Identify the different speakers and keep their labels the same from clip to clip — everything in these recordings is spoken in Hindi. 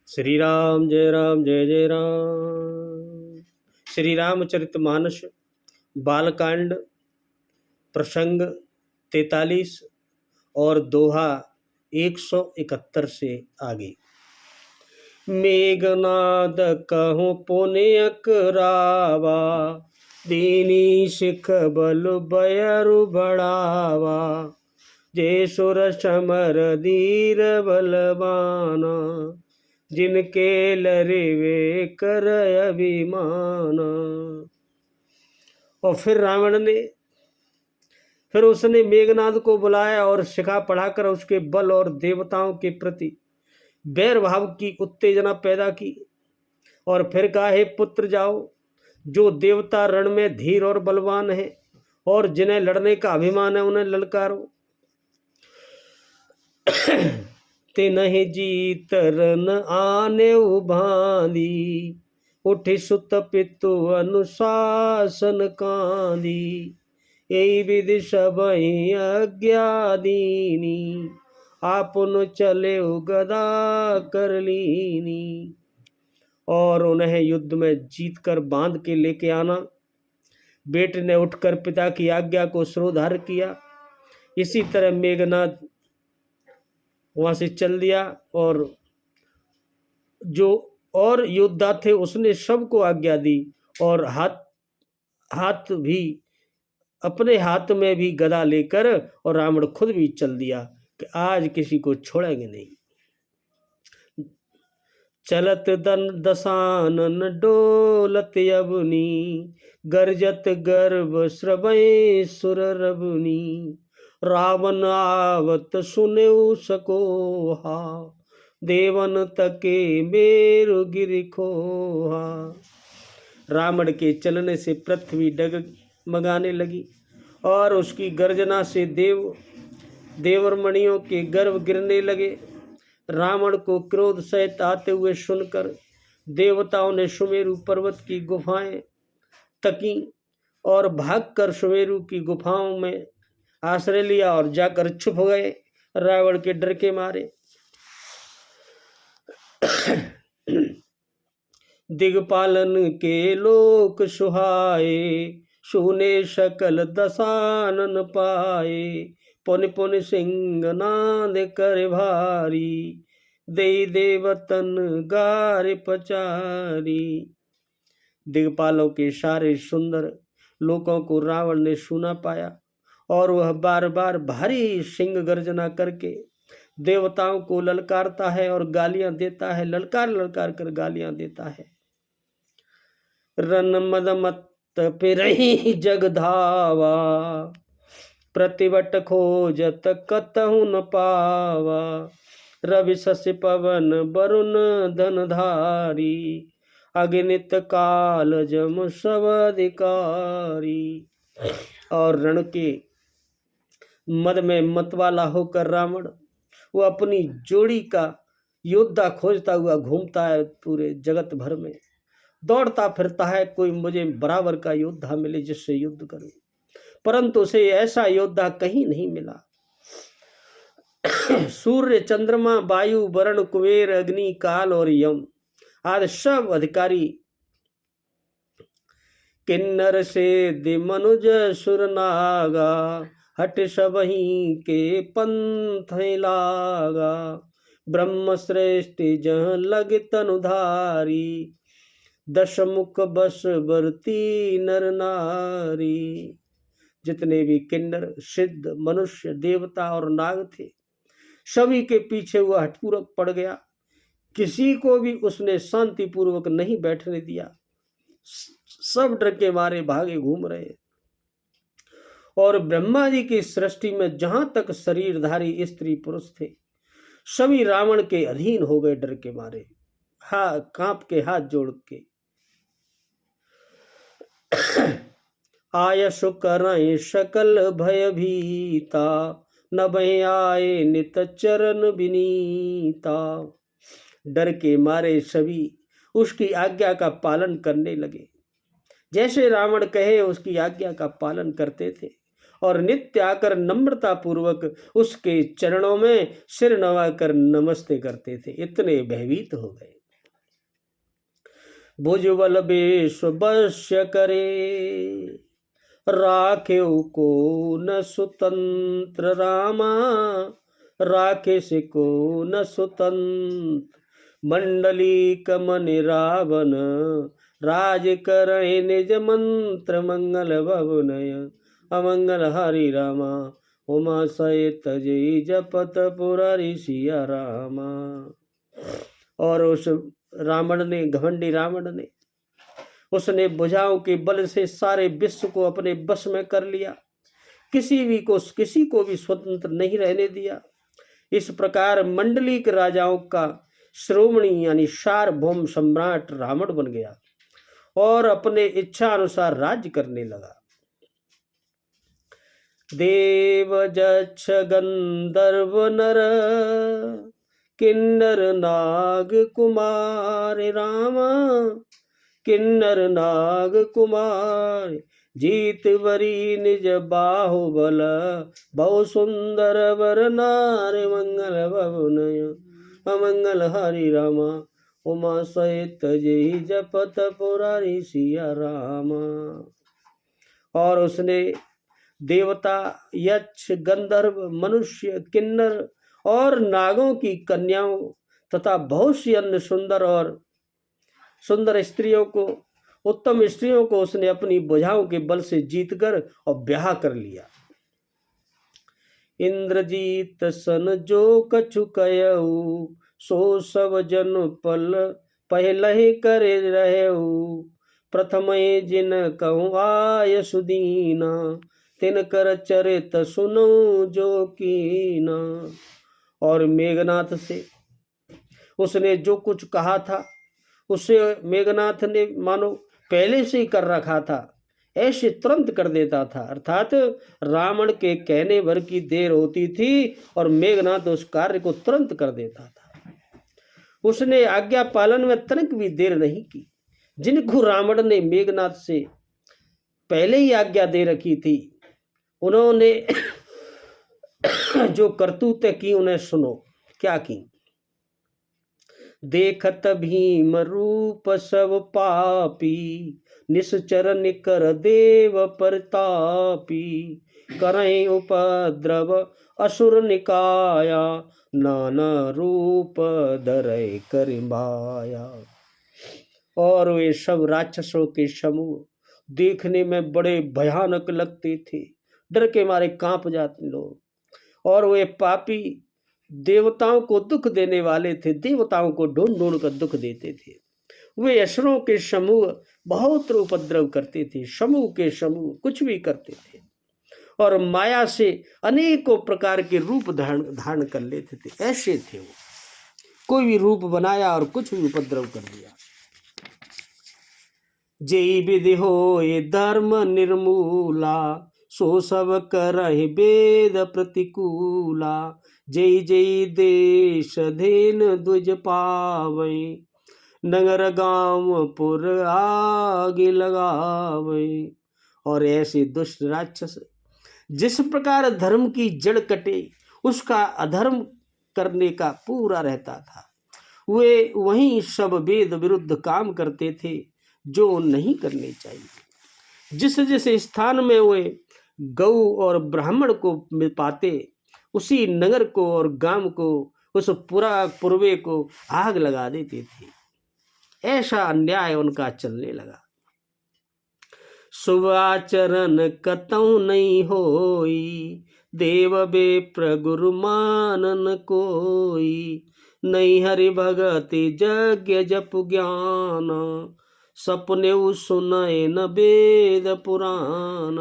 Speaker 1: श्री राम जय जय राम। श्री रामचरितमानस बालकांड प्रसंग 43 और दोहा 171 से आगे। मेघनाद कहूँ पुण्य करावा, दीनी सिख बल बयरु बढ़ावा। जय सुर समर धीर बलवाना, जिनके लरे वे कर अभिमान। और फिर उसने मेघनाद को बुलाया और शिखा पढ़ाकर उसके बल और देवताओं के प्रति बैर भाव की उत्तेजना पैदा की। और फिर कहा, हे पुत्र जाओ, जो देवता रण में धीर और बलवान है और जिन्हें लड़ने का अभिमान है उन्हें ललकारो। ते नहीं जीत रन आने उभांदी, उठी सुत पितु अनुशासन कांदी। यही विधि सबहि आज्ञा दीनी, आपुन चले गदा कर लीनी। और उन्हें युद्ध में जीत कर बांध के लेके आना। बेटे ने उठकर पिता की आज्ञा को शिरोधार्य किया। इसी तरह मेघनाद वहां से चल दिया और जो और योद्धा थे उसने सबको आज्ञा दी और हाथ भी अपने हाथ में भी गदा लेकर, और रावण खुद भी चल दिया कि आज किसी को छोड़ेंगे नहीं। चलत दसानन डोलत अबनी, गर्जत गर्भ श्रवै सुर रबनी। रावण आवत सुनेउ सकोहा, देवन तके मेरु गिरि खोहा। रावण के चलने से पृथ्वी डगमगाने लगी और उसकी गर्जना से देवरमणियों के गर्भ गिरने लगे। रावण को क्रोध सहित आते हुए सुनकर देवताओं ने सुमेरु पर्वत की गुफाएं तकी और भागकर सुमेरु की गुफाओं में आश्रय लिया और जाकर छुप गए रावण के डर के मारे। दिग्पालन के लोक सुहाए, सुने सकल दसानन पाए। पुन पुन सिंह नाद कर भारी, दे देवतन गार पचारी। दिग्पालों के सारे सुंदर लोकों को रावण ने सुना पाया और वह बार बार भारी सिंह गर्जना करके देवताओं को ललकारता है और गालियां देता है, ललकार ललकार कर गालियां देता है। रन मद मत पिरही जग धावा, प्रतिवट खोजत कतहु न पावा। रवि शशि पवन वरुण धनधारी, अगणित काल जम सब अधिकारी। और रण के मद में मतवाला होकर रावण वो अपनी जोड़ी का योद्धा खोजता हुआ घूमता है पूरे जगत भर में, दौड़ता फिरता है, कोई मुझे बराबर का योद्धा मिले जिससे युद्ध करूं, परंतु उसे ऐसा योद्धा कहीं नहीं मिला। सूर्य चंद्रमा वायु वरुण कुबेर अग्नि काल और यम आदि सब अधिकारी किन्नर से मनुज सुर नागा, हट सबही के पंथ लागा। ब्रह्म श्रेष्ठ जह लग तनुधारी, दशमुख बस बरती नर नारी। जितने भी किन्नर सिद्ध मनुष्य देवता और नाग थे सभी के पीछे वह हठपूर्वक पड़ गया। किसी को भी उसने शांतिपूर्वक नहीं बैठने दिया। सब डर के मारे भागे घूम रहे। और ब्रह्मा जी की सृष्टि में जहां तक शरीरधारी स्त्री पुरुष थे सभी रावण के अधीन हो गए डर के मारे, कांप के हाथ जोड़ के। आयसु करय सकल भय भीता, न भय आए नित चरण विनीता। डर के मारे सभी उसकी आज्ञा का पालन करने लगे। जैसे रावण कहे उसकी आज्ञा का पालन करते थे और नित्य आकर नम्रता पूर्वक उसके चरणों में सिर नवाकर नमस्ते करते थे। इतने भयभीत हो गए। भुजबल विश्व वश्य करे, राखेउ को न स्वतंत्र रामा, राखे से को न स्वतंत्र। मंडलीक मनि रावण, राज करहि निज मंत्र, मंगल भवनय अमंगल हरि रामा, उमा सहित जय जपत पुरारी सिया रामा। और उस रावण ने, घमंडी रावण ने, उसने भुजाओं के बल से सारे विश्व को अपने वश में कर लिया, किसी को भी स्वतंत्र नहीं रहने दिया। इस प्रकार मंडली के राजाओं का श्रोमणी यानी सार्वभौम सम्राट रावण बन गया और अपने इच्छा अनुसार राज्य करने लगा। देव जक्ष गंधर्व नर, किन्नर नाग कुमार रामा, किन्नर नाग कुमार। जीत बरी निज बाहुबल, बहु सुंदर वर नार, मंगल भवनय अमंगल हरि रामा, उमा सहित जय जपत पुरारी सिया रामा। और उसने देवता, यक्ष, गंधर्व, मनुष्य, किन्नर और नागों की कन्याओं तथा बहुत सी अन्य सुंदर स्त्रियों को, उत्तम स्त्रियों को उसने अपनी भुजाओं के बल से जीतकर और ब्याह कर लिया। इंद्रजीत सन जो कछु कयऊ, सो सब जन पल पहले करे रहऊ। प्रथम जिन कहूँ आय सुदीना, तिन कर चरित सुनो जो कीना। और मेघनाथ से उसने जो कुछ कहा था उसे मेघनाथ ने मानो पहले से ही कर रखा था, ऐसे तुरंत कर देता था। अर्थात रावण के कहने भर की देर होती थी और मेघनाथ उस कार्य को तुरंत कर देता था। उसने आज्ञा पालन में तनिक भी देर नहीं की। जिनको रावण ने मेघनाथ से पहले ही आज्ञा दे रखी थी, उन्होंने जो करतूतें की उन्हें सुनो। क्या की? देखत भीम रूप सब पापी, निश्चर निकर देव प्रतापी। करहि उपद्रव असुर निकाया, नाना रूप धरय कर माया। और वे सब राक्षसों के समूह देखने में बड़े भयानक लगते थे, डर के मारे कांप जाते लोग। और वे पापी देवताओं को दुख देने वाले थे, देवताओं को ढूंढ ढूंढ कर दुख देते थे। वे असुरों के समूह बहुत उपद्रव करते थे, समूह के समूह कुछ भी करते थे और माया से अनेकों प्रकार के रूप धारण कर लेते थे। ऐसे थे वो, कोई भी रूप बनाया और कुछ भी उपद्रव कर दिया। जय विधि हो ये धर्म निर्मूला, सो सब करहि वेद प्रतिकूला। जय जय देश धेन द्विज पावै, नगर गांव पुर आग लगावै। और ऐसे दुष्ट राक्षस जिस प्रकार धर्म की जड़ कटे उसका अधर्म करने का पूरा रहता था, वे वहीं सब वेद विरुद्ध काम करते थे जो नहीं करने चाहिए। जिस जिस स्थान में वे गौ और ब्राह्मण को पाते, उसी नगर को और गांव को, उस पूर्वे को आग लगा देते थे। ऐसा अन्याय उनका चलने लगा। शुभ आचरण कतौ नहीं होई, देव विप्र गुरु मानन कोई। नहीं हरि भगति यज्ञ जप ज्ञान, सपने सुनय न वेद पुराण।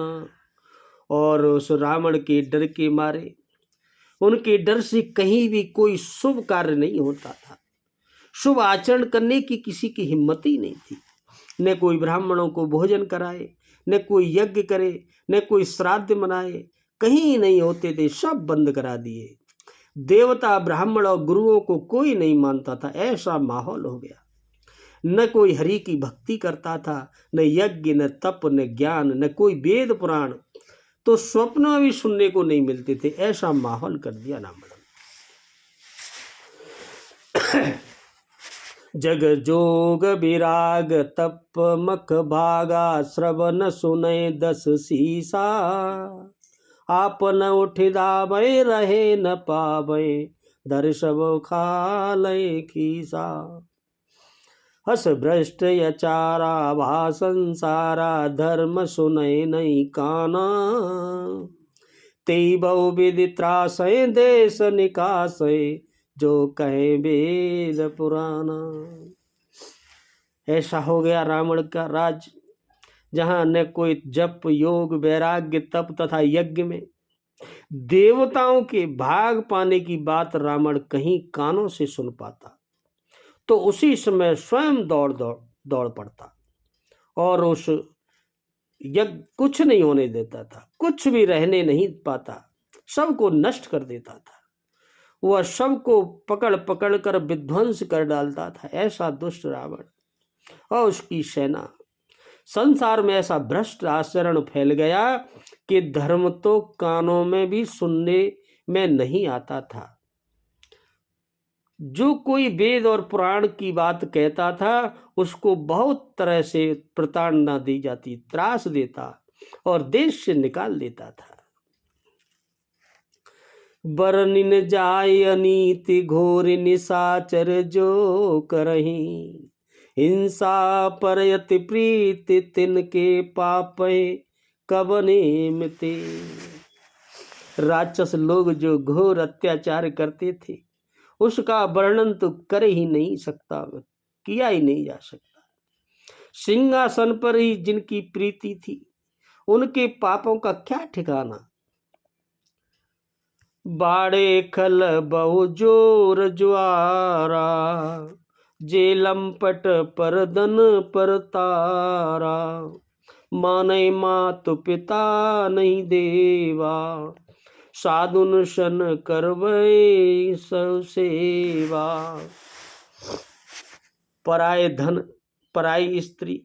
Speaker 1: और उस रावण के डर के मारे, उनके डर से कहीं भी कोई शुभ कार्य नहीं होता था। शुभ आचरण करने की किसी की हिम्मत ही नहीं थी। न कोई ब्राह्मणों को भोजन कराए, न कोई यज्ञ करे, न कोई श्राद्ध मनाए, कहीं नहीं होते थे, सब बंद करा दिए। देवता, ब्राह्मण और गुरुओं को कोई नहीं मानता था, ऐसा माहौल हो गया। न कोई हरि की भक्ति करता था, न यज्ञ, न तप, न ज्ञान, न कोई वेद पुराण, तो स्वप्न में भी सुनने को नहीं मिलते थे। ऐसा माहौल कर दिया रावण। जग जोग विराग तप मख भागा, श्रवण सुनय दस सीसा। आपन उठिदाबै रहे न पाबै, धर सब खालय खीसा। हस भ्रष्ट यचारा भा संसारा, धर्म सुनय नहीं काना। तेई बहु विधि त्रासय देश निकासय, जो कहे वेद पुराना। ऐसा हो गया रावण का राज, जहां न कोई जप योग वैराग्य तप तथा यज्ञ में देवताओं के भाग पाने की बात रावण कहीं कानों से सुन पाता तो उसी समय स्वयं दौड़ पड़ता और उस यज्ञ कुछ नहीं होने देता था, कुछ भी रहने नहीं पाता, सबको नष्ट कर देता था। वह सबको पकड़ पकड़ कर विध्वंस कर डालता था। ऐसा दुष्ट रावण और उसकी सेना। संसार में ऐसा भ्रष्ट आचरण फैल गया कि धर्म तो कानों में भी सुनने में नहीं आता था। जो कोई वेद और पुराण की बात कहता था उसको बहुत तरह से प्रताड़ना दी जाती, त्रास देता और देश से निकाल देता था। बरनिन जाय अनीति घोर निशाचर, जो करही हिंसा परयति प्रीति, तिनके पापै कबने मिते। राक्षस लोग जो घोर अत्याचार करते थे उसका वर्णन तो कर ही नहीं सकता, किया ही नहीं जा सकता। सिंहासन पर ही जिनकी प्रीति थी उनके पापों का क्या ठिकाना। बाड़े खल बहु जोर ज्वारा, जे लंपट परदन पर तारा। माने मातु पिता नहीं देवा, साधुन सन करवै सब सेवा। पराये धन पराई स्त्री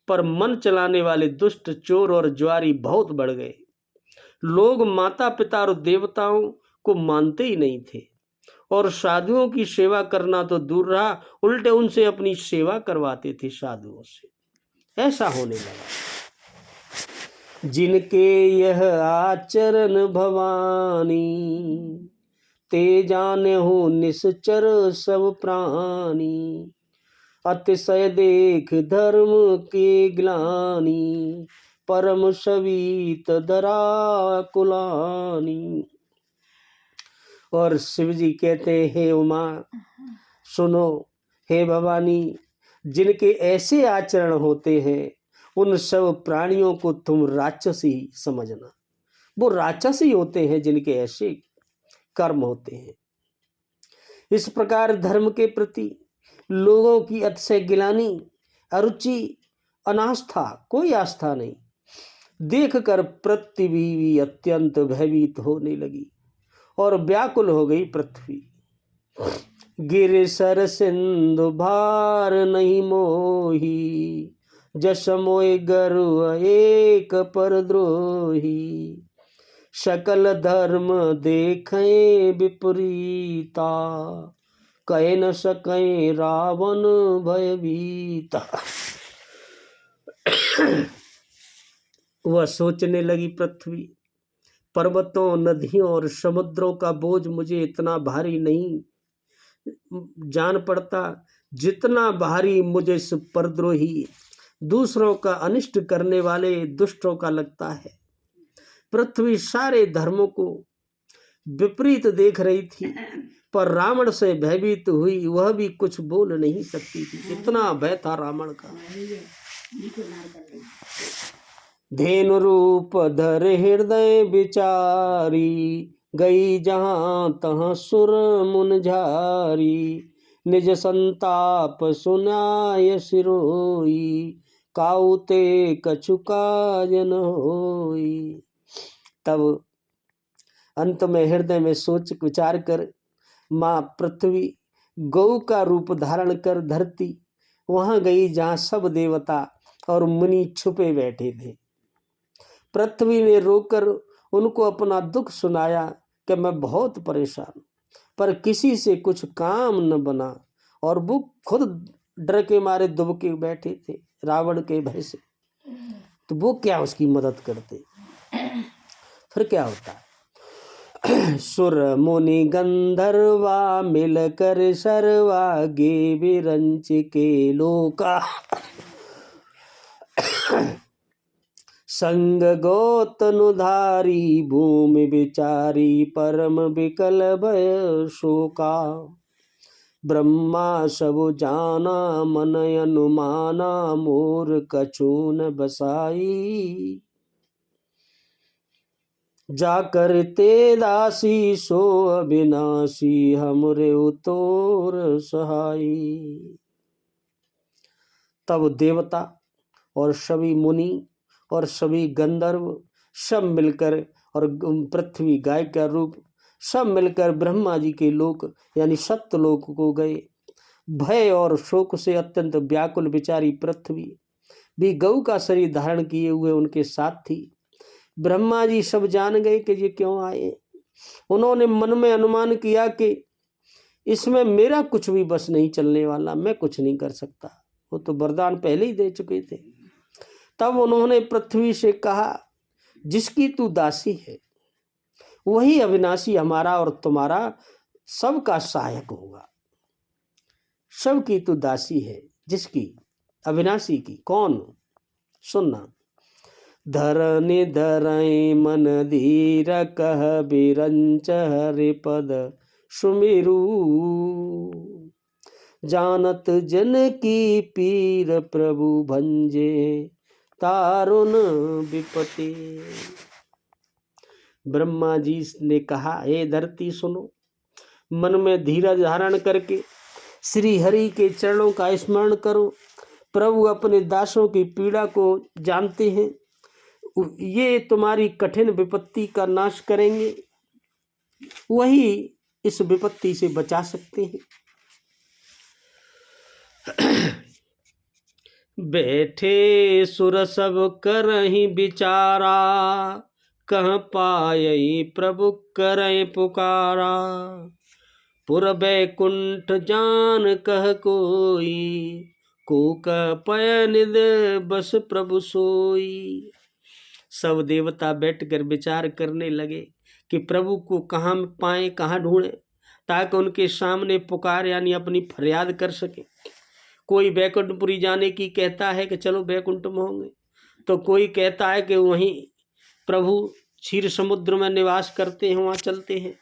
Speaker 1: पर मन चलाने वाले दुष्ट चोर और ज्वारी बहुत बढ़ गए। लोग माता पिता और देवताओं को मानते ही नहीं थे और साधुओं की सेवा करना तो दूर रहा, उल्टे उनसे अपनी सेवा करवाते थे साधुओं से। ऐसा होने लगा। जिनके यह आचरण भवानी, ते जाने हो निश्चर सब प्राणी। अतिशय देख धर्म के ग्लानि, परम सवीत दरा कुलानी। और शिव जी कहते हैं, हे उमा सुनो, हे भवानी, जिनके ऐसे आचरण होते हैं उन सब प्राणियों को तुम राक्षस ही समझना। वो राक्षस ही होते हैं जिनके ऐसे कर्म होते हैं। इस प्रकार धर्म के प्रति लोगों की अतिशय गिलानी, अरुचि, अनास्था, कोई आस्था नहीं देखकर पृथ्वी भी अत्यंत भयभीत होने लगी और व्याकुल हो गई पृथ्वी। गिर सर सिंधु भार नहीं मोही, जस मोय गर्व एक परद्रोही। सकल धर्म देखें विपरीता, कह न सकें रावण भयभीता। वह सोचने लगी पृथ्वी, पर्वतों, नदियों और समुद्रों का बोझ मुझे इतना भारी नहीं जान पड़ता जितना भारी मुझे इस परद्रोही, दूसरों का अनिष्ट करने वाले दुष्टों का लगता है। पृथ्वी सारे धर्मों को विपरीत देख रही थी पर रावण से भयभीत हुई, वह भी कुछ बोल नहीं सकती थी, इतना भय था रावण का। धेनु रूप धर हृदय विचारी, गई जहां तहां सुर मुन झारी। निज संताप सुनाय सिरोई, काउते कछु काज न होई। तब अंत में हृदय में सोच विचार कर माँ पृथ्वी गौ का रूप धारण कर धरती वहां गई जहां सब देवता और मुनि छुपे बैठे थे। पृथ्वी ने रोकर उनको अपना दुख सुनाया कि मैं बहुत परेशान, पर किसी से कुछ काम न बना और वो खुद डर के मारे दुबके बैठे थे रावण के भय से, तो वो क्या उसकी मदद करते। फिर क्या होता है, सुर मुनि गंधर्वा मिलकर सर्वा गे विरंच के लोका, संग गोतनुधारी भूमि विचारी परम विकल भय शोका। ब्रह्मा सब जाना मन अनुमाना मोर कछून बसाई, जाकर ते दासी सो अविनाशी हमरे उतोर सहाई। तब देवता और सभी मुनि और सभी गंधर्व सब मिलकर, और पृथ्वी गाय का रूप, सब मिलकर ब्रह्मा जी के लोक यानी सप्तलोक को गए। भय और शोक से अत्यंत व्याकुल बिचारी पृथ्वी भी गऊ का शरीर धारण किए हुए उनके साथ थी। ब्रह्मा जी सब जान गए कि ये क्यों आए। उन्होंने मन में अनुमान किया कि इसमें मेरा कुछ भी बस नहीं चलने वाला, मैं कुछ नहीं कर सकता। वो तो वरदान पहले ही दे चुके थे। तब उन्होंने पृथ्वी से कहा, जिसकी तू दासी है वही अविनाशी हमारा और तुम्हारा सबका सहायक होगा। सबकी तू दासी है, जिसकी, अविनाशी की। कौन? सुनना। धरनि धरई मन धीर कह बिरंच हरिपद सुमिरू, जानत जन की पीर प्रभु भंजे तारुण विपति। ब्रह्मा जी ने कहा, हे धरती सुनो, मन में धीरज धारण करके श्री हरि के चरणों का स्मरण करो। प्रभु अपने दासों की पीड़ा को जानते हैं, ये तुम्हारी कठिन विपत्ति का नाश करेंगे, वही इस विपत्ति से बचा सकते हैं। बैठे सुर सब करहि विचारा, कह पायई प्रभु करय पुकारा। पुर बैकुंठ जान कह कोई, को कह पय निद बस प्रभु सोई। सब देवता बैठकर विचार करने लगे कि प्रभु को कहाँ पाएं, कहाँ ढूंढें, ताकि उनके सामने पुकार यानी अपनी फरियाद कर सके। कोई बैकुंठपुरी जाने की कहता है कि चलो बैकुंठ में होंगे, तो कोई कहता है कि वहीं प्रभु क्षीर समुद्र में निवास करते हैं, वहाँ चलते हैं।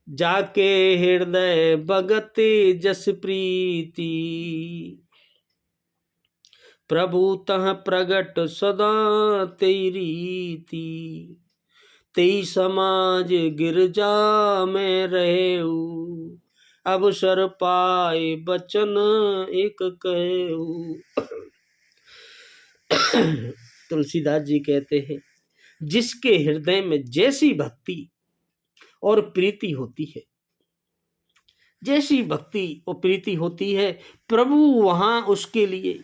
Speaker 1: जाके हृदय भगति जस प्रीति, प्रभु तह प्रगट सदा तेरी रीति। तेई समाज गिरजा में रहेऊ, अवसर पाए बचन एक कहू। तुलसीदास जी कहते हैं, जिसके हृदय में जैसी भक्ति और प्रीति होती है, जैसी भक्ति और प्रीति होती है, प्रभु वहां उसके लिए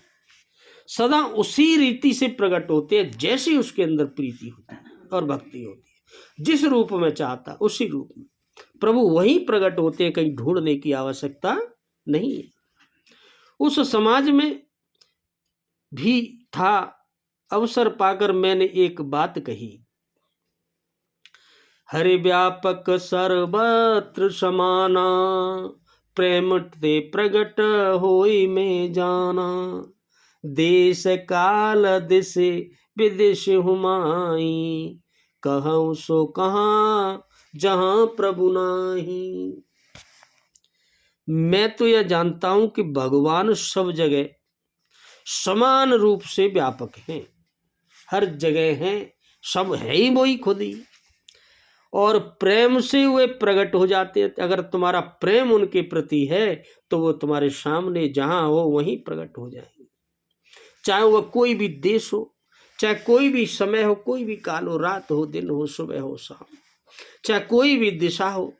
Speaker 1: सदा उसी रीति से प्रकट होते हैं, जैसी उसके अंदर प्रीति होती है और भक्ति होती है। जिस रूप में चाहता उसी रूप में प्रभु वहीं प्रकट होते हैं, कहीं ढूंढने की आवश्यकता नहीं है। उस समाज में भी था। अवसर पाकर मैंने एक बात कही, हरि व्यापक सर्वत्र समाना, प्रेम ते प्रगट होई में जाना। देश काल दिश विदेश हुमाई, कहूँ सो कहाँ जहाँ प्रभु नाही। मैं तो यह जानता हूं कि भगवान सब जगह समान रूप से व्यापक हैं, हर जगह हैं, सब है ही वही खुद ही, और प्रेम से वे प्रकट हो जाते हैं। अगर तुम्हारा प्रेम उनके प्रति है तो वो तुम्हारे सामने जहां हो वहीं प्रकट हो जाएंगे। चाहे वह कोई भी देश हो, चाहे कोई भी समय हो, कोई भी काल हो, रात हो, दिन हो, सुबह हो, शाम, चाहे कोई भी दिशा हो,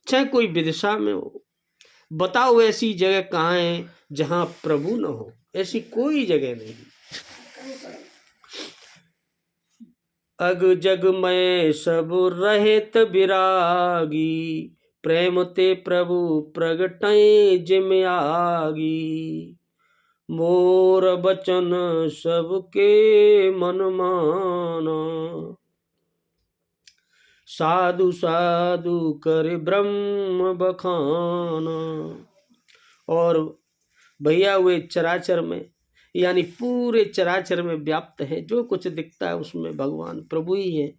Speaker 1: चाहे कोई विदिशा में हो। बताओ ऐसी जगह कहाँ है जहां प्रभु न हो? ऐसी कोई जगह नहीं। अग जग में सब रहत विरागी, प्रेम ते प्रभु प्रगटै जिम आगी। मोर बचन सबके मन माना, साधु साधु कर ब्रह्म बखाना। और भैया वे चराचर में यानी पूरे चराचर में व्याप्त है। जो कुछ दिखता है उसमें भगवान प्रभु ही है।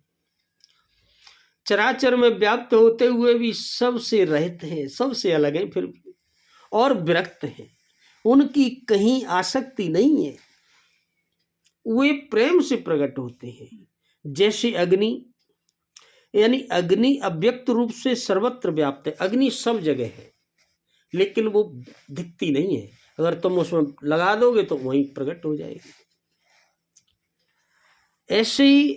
Speaker 1: चराचर में व्याप्त होते हुए भी सबसे रहित हैं, सबसे अलग हैं फिर भी, और विरक्त हैं। उनकी कहीं आसक्ति नहीं है। वे प्रेम से प्रकट होते हैं। जैसे अग्नि, यानी अग्नि अव्यक्त रूप से सर्वत्र व्याप्त है। अग्नि सब जगह है लेकिन वो दिखती नहीं है। अगर तुम उसमें लगा दोगे तो वहीं प्रकट हो जाएगी। ऐसे ही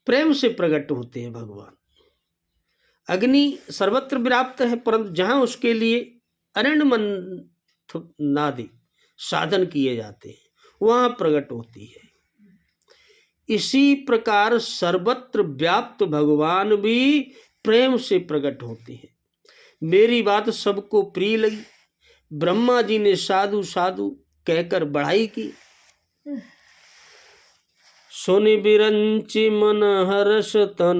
Speaker 1: प्रेम से प्रकट होते हैं भगवान। अग्नि सर्वत्र व्याप्त है परंतु जहां उसके लिए अरण्य मंथनादि साधन किए जाते हैं वहां प्रकट होती है। इसी प्रकार सर्वत्र व्याप्त भगवान भी प्रेम से प्रकट होते हैं। मेरी बात सबको प्रिय लगी। ब्रह्मा जी ने साधु साधु कहकर बढ़ाई की। सुनि बिरंचि मन हर्ष तन,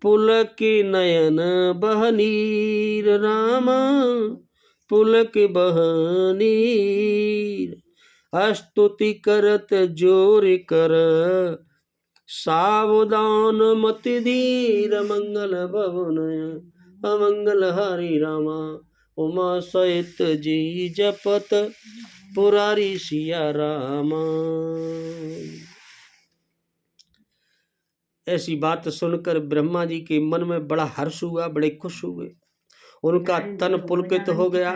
Speaker 1: पुलक नयन बहनीर रामा, पुलक बहनीर। स्तुति करत जोर कर, सावधान मति धीर। मंगल भवन अमंगल हरि रामा, उमा सहित जी जपत पुरारी सिया रामा। ऐसी बात सुनकर ब्रह्मा जी के मन में बड़ा हर्ष हुआ, बड़े खुश हुए। उनका तन पुलकित हो गया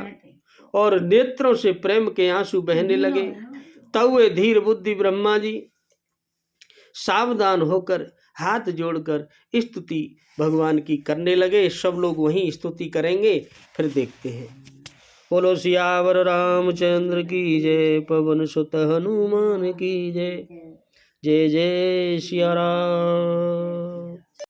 Speaker 1: और नेत्रों से प्रेम के आंसू बहने लगे। तब वे धीर बुद्धि ब्रह्मा जी सावधान होकर हाथ जोड़कर स्तुति भगवान की करने लगे। सब लोग वहीं स्तुति करेंगे, फिर देखते हैं। बोलो सियावर रामचंद्र की जय, पवन सुत हनुमान की जय। जय जय सिया राम।